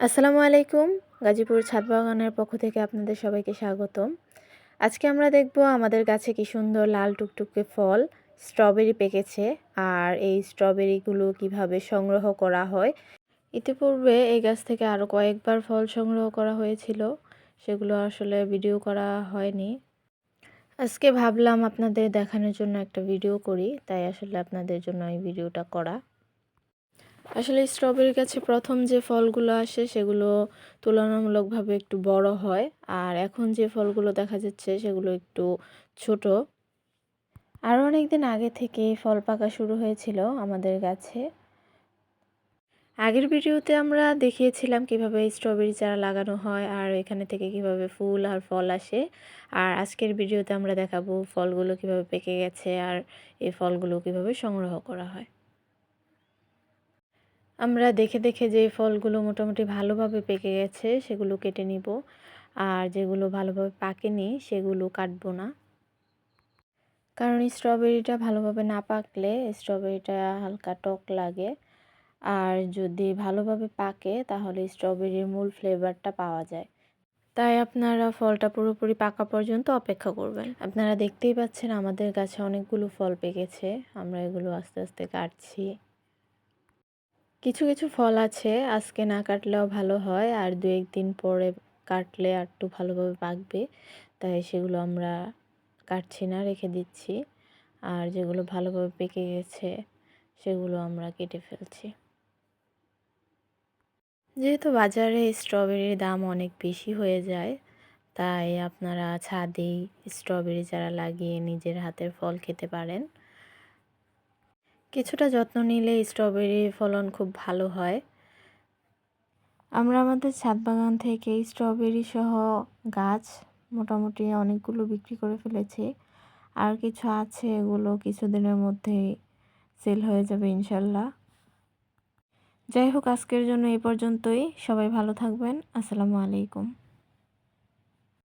আসসালামু আলাইকুম। গাজীপুর ছাদ বাগানের পক্ষ থেকে আপনাদের সবাইকে স্বাগতম। আজকে আমরা দেখব আমাদের গাছে কি সুন্দর লাল টুকটুকে ফল স্ট্রবেরি পেকেছে, আর এই স্ট্রবেরিগুলো কিভাবে সংগ্রহ করা হয়। ইতিপূর্বে এই গাছ থেকে আরও কয়েকবার ফল সংগ্রহ করা হয়েছিল, সেগুলো আসলে ভিডিও করা হয়নি। আজকে ভাবলাম আপনাদের দেখানোর জন্য একটা ভিডিও করি, তাই আসলে আপনাদের জন্য এই ভিডিওটা করা। আসলে স্ট্রবেরি গাছে প্রথম যে ফলগুলো আসে সেগুলো তুলনামূলকভাবে একটু বড় হয়, আর এখন যে ফলগুলো দেখা যাচ্ছে সেগুলো একটু ছোট। আরও অনেক দিন আগে থেকে ফল পাকা শুরু হয়েছিল আমাদের গাছে। আগের ভিডিওতে আমরা দেখিয়েছিলাম কিভাবে স্ট্রবেরি চারা লাগানো হয় আর এখানে থেকে কিভাবে ফুল আর ফল আসে। আর আজকের ভিডিওতে আমরা দেখাবো ফলগুলো কিভাবে পেকে গেছে আর এই ফলগুলো কিভাবে সংগ্রহ করা হয়। আমরা দেখে দেখে যে ফলগুলো মোটামুটি ভালোভাবে পেকে গেছে সেগুলো কেটে নিব, আর যেগুলো ভালোভাবে পাকেনি সেগুলো কাটবো না। কারণ স্ট্রবেরিটা ভালোভাবে না পাকলে স্ট্রবেরিটা হালকা টক লাগে, আর যদি ভালোভাবে পাকে তাহলে স্ট্রবেরির মূল ফ্লেভারটা পাওয়া যায়। তাই আপনারা ফলটা পুরোপুরি পাকা পর্যন্ত অপেক্ষা করবেন। আপনারা দেখতেই পাচ্ছেন আমাদের গাছে অনেকগুলো ফল পেকেছে, আমরা এগুলো আস্তে আস্তে কাটছি। কিছু কিছু ফল আছে আজকে না কাটলেও ভালো হয়, আর 2-1 দিন পরে কাটলে একটু ভালোভাবে পাকবে, তাই সেগুলো আমরা কাটছি না, রেখে দিচ্ছি। আর যেগুলো ভালোভাবে পেকে গেছে সেগুলো আমরা কেটে ফেলছি। যেহেতু বাজারে স্ট্রবেরির দাম অনেক বেশি হয়ে যায়, তাই আপনারা ছাদেই স্ট্রবেরি চারা লাগিয়ে নিজের হাতের ফল খেতে পারেন। কিছুটা যত্ন নিলে স্ট্রবেরি ফলন খুব ভালো হয়। আমরা আমাদের ছাদ বাগান থেকে স্ট্রবেরি সহ গাছ মোটামুটি অনেকগুলো বিক্রি করে ফেলেছি, আর কিছু আছে, এগুলো কিছুদিনের মধ্যেই সেল হয়ে যাবে ইনশাল্লাহ। যাই হোক, আজকের জন্য এই পর্যন্তই। সবাই ভালো থাকবেন। আসসালামু আলাইকুম।